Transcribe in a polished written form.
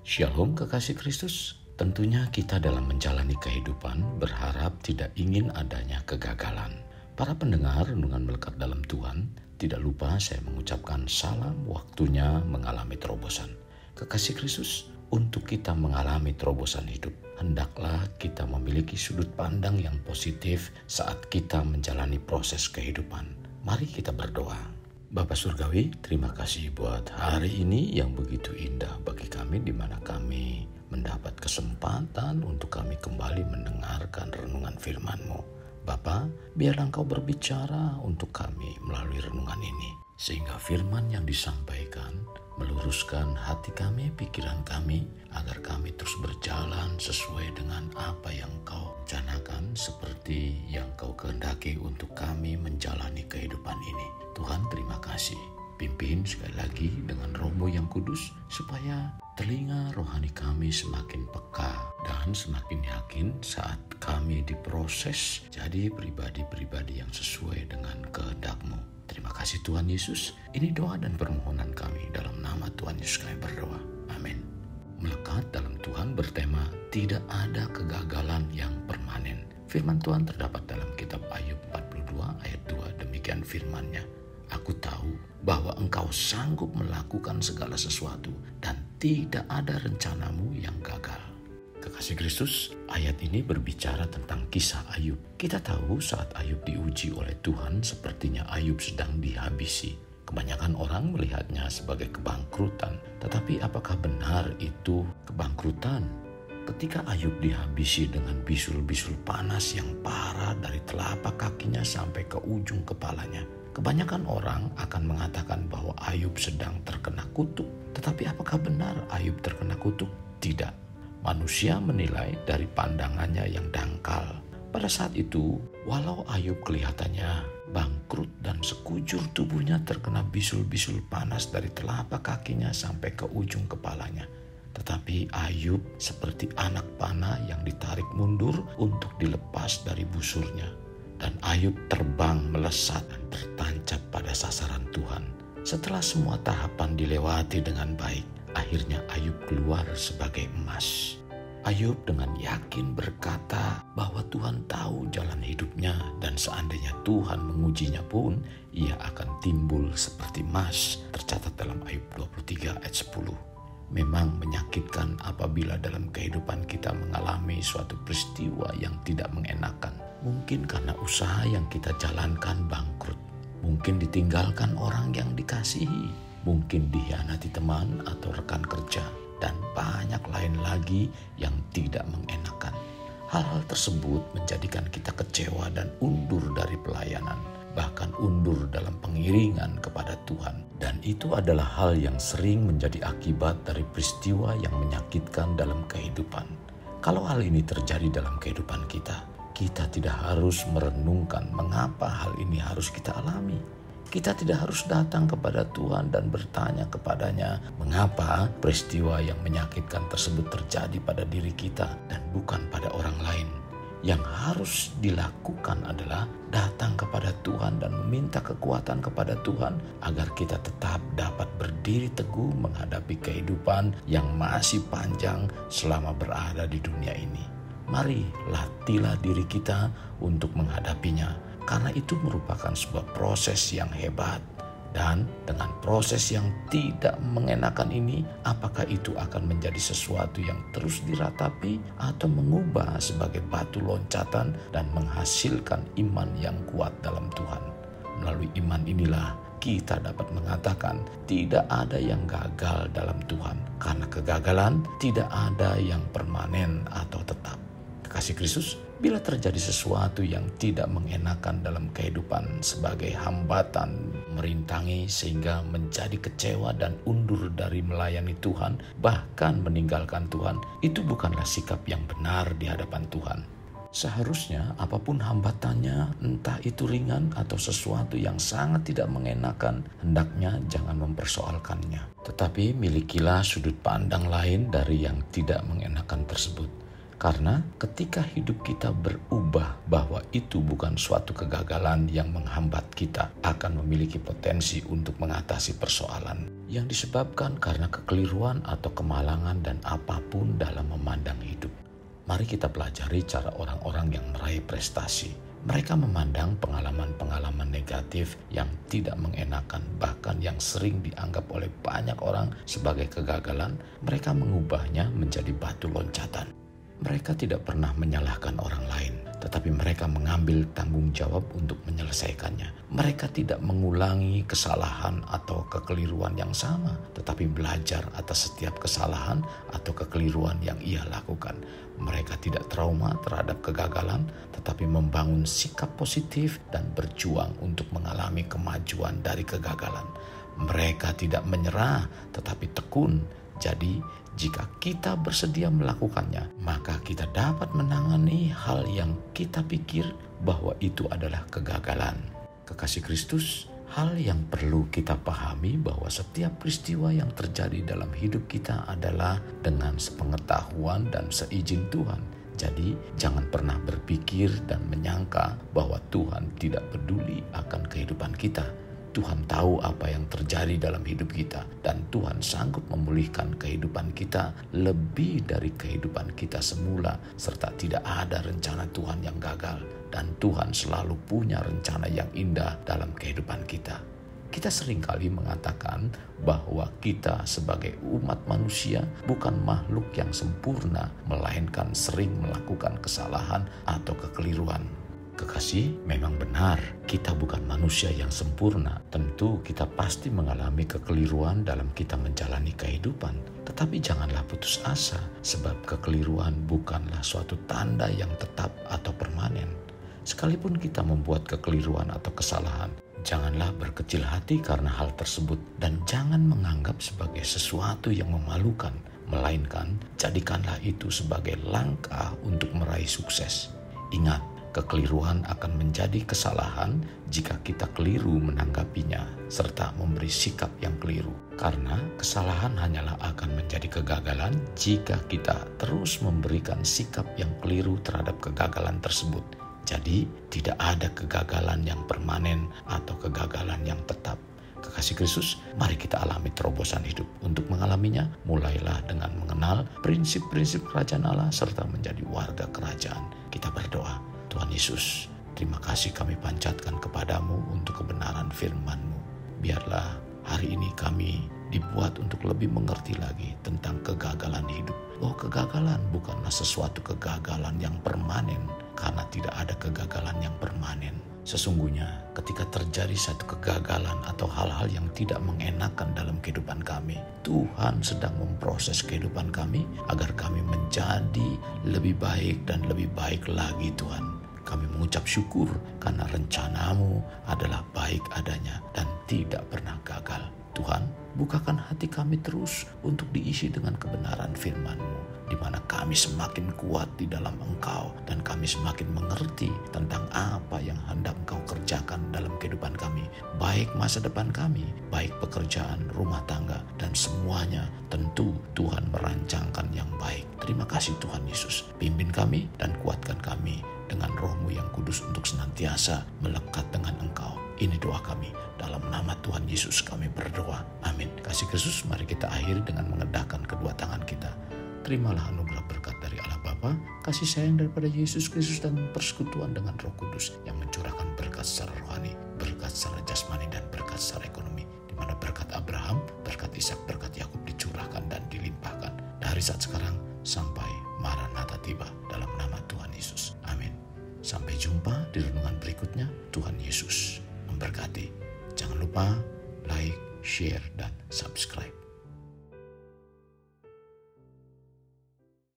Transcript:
Shalom kekasih Kristus. Tentunya kita dalam menjalani kehidupan berharap tidak ingin adanya kegagalan. Para pendengar renungan melekat dalam Tuhan, tidak lupa saya mengucapkan salam waktunya mengalami terobosan. Kekasih Kristus, untuk kita mengalami terobosan hidup, hendaklah kita memiliki sudut pandang yang positif saat kita menjalani proses kehidupan. Mari kita berdoa. Bapa Surgawi, terima kasih buat hari ini yang begitu indah bagi kami, di mana kami mendapat kesempatan untuk kami kembali mendengarkan renungan firman-Mu. Bapa, biarlah Engkau berbicara untuk kami melalui renungan ini, sehingga firman yang disampaikan meluruskan hati kami, pikiran kami, agar kami terus berjalan sesuai dengan apa yang Engkau rencanakan, seperti yang Kau kehendaki untuk kami menjalani kehidupan ini. Tuhan, terima kasih. Pimpin sekali lagi dengan Roh-Mu yang kudus, supaya telinga rohani kami semakin peka dan semakin yakin saat kami diproses jadi pribadi-pribadi yang sesuai dengan kehendak-Mu. Terima kasih Tuhan Yesus. Ini doa dan permohonan kami dalam nama Tuhan Yesus kami berdoa. Amin. Melekat dalam Tuhan bertema tidak ada kegagalan yang permanen. Firman Tuhan terdapat dalam kitab Ayub 42 ayat 2. Demikian firman-Nya. Aku tahu bahwa Engkau sanggup melakukan segala sesuatu dan tidak ada rencanamu yang gagal. Kekasih Kristus, ayat ini berbicara tentang kisah Ayub. Kita tahu saat Ayub diuji oleh Tuhan, sepertinya Ayub sedang dihabisi. Kebanyakan orang melihatnya sebagai kebangkrutan, tetapi apakah benar itu kebangkrutan? Ketika Ayub dihabisi dengan bisul-bisul panas yang parah dari telapak kakinya sampai ke ujung kepalanya, kebanyakan orang akan mengatakan bahwa Ayub sedang terkena kutuk. Tetapi apakah benar Ayub terkena kutuk? Tidak. Manusia menilai dari pandangannya yang dangkal. Pada saat itu, walau Ayub kelihatannya bangkrut dan sekujur tubuhnya terkena bisul-bisul panas dari telapak kakinya sampai ke ujung kepalanya, tetapi Ayub seperti anak panah yang ditarik mundur untuk dilepas dari busurnya. Dan Ayub terbang melesat dan tertancap pada sasaran Tuhan. Setelah semua tahapan dilewati dengan baik, akhirnya Ayub keluar sebagai emas. Ayub dengan yakin berkata bahwa Tuhan tahu jalan hidupnya, dan seandainya Tuhan mengujinya pun, ia akan timbul seperti emas. Tercatat dalam Ayub 23 ayat 10. Memang menyakitkan apabila dalam kehidupan kita mengalami suatu peristiwa yang tidak mengenakan. Mungkin karena usaha yang kita jalankan bangkrut. Mungkin ditinggalkan orang yang dikasihi. Mungkin dikhianati teman atau rekan kerja. Dan banyak lain lagi yang tidak mengenakan. Hal-hal tersebut menjadikan kita kecewa dan undur dari pelayanan. Bahkan undur dalam pengiringan kepada Tuhan. Dan itu adalah hal yang sering menjadi akibat dari peristiwa yang menyakitkan dalam kehidupan. Kalau hal ini terjadi dalam kehidupan kita, kita tidak harus merenungkan mengapa hal ini harus kita alami. Kita tidak harus datang kepada Tuhan dan bertanya kepadanya mengapa peristiwa yang menyakitkan tersebut terjadi pada diri kita dan bukan pada orang lain. Yang harus dilakukan adalah datang kepada Tuhan dan meminta kekuatan kepada Tuhan agar kita tetap dapat berdiri teguh menghadapi kehidupan yang masih panjang selama berada di dunia ini. Mari latihlah diri kita untuk menghadapinya, karena itu merupakan sebuah proses yang hebat. Dan dengan proses yang tidak mengenakan ini, apakah itu akan menjadi sesuatu yang terus diratapi atau mengubah sebagai batu loncatan dan menghasilkan iman yang kuat dalam Tuhan. Melalui iman inilah kita dapat mengatakan tidak ada yang gagal dalam Tuhan, karena kegagalan tidak ada yang permanen atau tetap. Kekasih Kristus, bila terjadi sesuatu yang tidak mengenakan dalam kehidupan sebagai hambatan merintangi sehingga menjadi kecewa dan undur dari melayani Tuhan, bahkan meninggalkan Tuhan, itu bukanlah sikap yang benar di hadapan Tuhan. Seharusnya apapun hambatannya, entah itu ringan atau sesuatu yang sangat tidak mengenakan, hendaknya jangan mempersoalkannya. Tetapi milikilah sudut pandang lain dari yang tidak mengenakan tersebut. Karena ketika hidup kita berubah bahwa itu bukan suatu kegagalan yang menghambat kita akan memiliki potensi untuk mengatasi persoalan yang disebabkan karena kekeliruan atau kemalangan dan apapun dalam memandang hidup. Mari kita pelajari cara orang-orang yang meraih prestasi. Mereka memandang pengalaman-pengalaman negatif yang tidak mengenakan, bahkan yang sering dianggap oleh banyak orang sebagai kegagalan, mereka mengubahnya menjadi batu loncatan. Mereka tidak pernah menyalahkan orang lain, tetapi mereka mengambil tanggung jawab untuk menyelesaikannya. Mereka tidak mengulangi kesalahan atau kekeliruan yang sama, tetapi belajar atas setiap kesalahan atau kekeliruan yang ia lakukan. Mereka tidak trauma terhadap kegagalan, tetapi membangun sikap positif dan berjuang untuk mengalami kemajuan dari kegagalan. Mereka tidak menyerah, tetapi tekun. Jadi, jika kita bersedia melakukannya, maka kita dapat menangani hal yang kita pikir bahwa itu adalah kegagalan. Kekasih Kristus, hal yang perlu kita pahami bahwa setiap peristiwa yang terjadi dalam hidup kita adalah dengan sepengetahuan dan seizin Tuhan. Jadi, jangan pernah berpikir dan menyangka bahwa Tuhan tidak peduli akan kehidupan kita. Tuhan tahu apa yang terjadi dalam hidup kita, dan Tuhan sanggup memulihkan kehidupan kita lebih dari kehidupan kita semula, serta tidak ada rencana Tuhan yang gagal, dan Tuhan selalu punya rencana yang indah dalam kehidupan kita. Kita seringkali mengatakan bahwa kita sebagai umat manusia bukan makhluk yang sempurna, melainkan sering melakukan kesalahan atau kekeliruan. Kekasih, memang benar kita bukan manusia yang sempurna. Tentu kita pasti mengalami kekeliruan dalam kita menjalani kehidupan. Tetapi janganlah putus asa, sebab kekeliruan bukanlah suatu tanda yang tetap atau permanen. Sekalipun kita membuat kekeliruan atau kesalahan, janganlah berkecil hati karena hal tersebut, dan jangan menganggap sebagai sesuatu yang memalukan, melainkan jadikanlah itu sebagai langkah untuk meraih sukses. Ingat, kekeliruan akan menjadi kesalahan jika kita keliru menanggapinya serta memberi sikap yang keliru. Karena kesalahan hanyalah akan menjadi kegagalan jika kita terus memberikan sikap yang keliru terhadap kegagalan tersebut. Jadi, tidak ada kegagalan yang permanen atau kegagalan yang tetap. Kekasih Kristus, mari kita alami terobosan hidup. Untuk mengalaminya, mulailah dengan mengenal prinsip-prinsip kerajaan Allah serta menjadi warga kerajaan. Kita berdoa. Tuhan Yesus, terima kasih kami panjatkan kepadamu untuk kebenaran firman-Mu. Biarlah hari ini kami dibuat untuk lebih mengerti lagi tentang kegagalan hidup. Bahwa kegagalan bukanlah sesuatu kegagalan yang permanen, karena tidak ada kegagalan yang permanen. Sesungguhnya ketika terjadi satu kegagalan atau hal-hal yang tidak mengenakan dalam kehidupan kami, Tuhan sedang memproses kehidupan kami agar kami menjadi lebih baik dan lebih baik lagi, Tuhan. Kami mengucap syukur karena rencana-Mu adalah baik adanya dan tidak pernah gagal. Tuhan, bukakan hati kami terus untuk diisi dengan kebenaran firman-Mu, di mana kami semakin kuat di dalam Engkau dan kami semakin mengerti tentang apa yang hendak Engkau kerjakan dalam kehidupan kami, baik masa depan kami, baik pekerjaan, rumah tangga, dan semuanya tentu Tuhan merancangkan yang baik. Terima kasih Tuhan Yesus, pimpin kami dan kuatkan kami dengan Roh-Mu yang kudus untuk senantiasa melekat dengan Engkau. Ini doa kami, dalam nama Tuhan Yesus kami berdoa. Amin. Kasih Kristus, mari kita akhiri dengan mengedahkan kedua tangan kita. Terimalah anugerah berkat dari Allah Bapa, kasih sayang daripada Yesus Kristus, dan persekutuan dengan Roh Kudus yang mencurahkan berkat secara rohani, berkat secara jasmani, dan berkat secara ekonomi, di mana berkat Abraham, berkat Ishak, berkat Yakub dicurahkan dan dilimpahkan dari saat sekarang sampai Maranatha tiba, dalam nama Tuhan Yesus. Amin. Sampai jumpa di renungan berikutnya. Tuhan Yesus memberkati. Jangan lupa like, share, dan subscribe.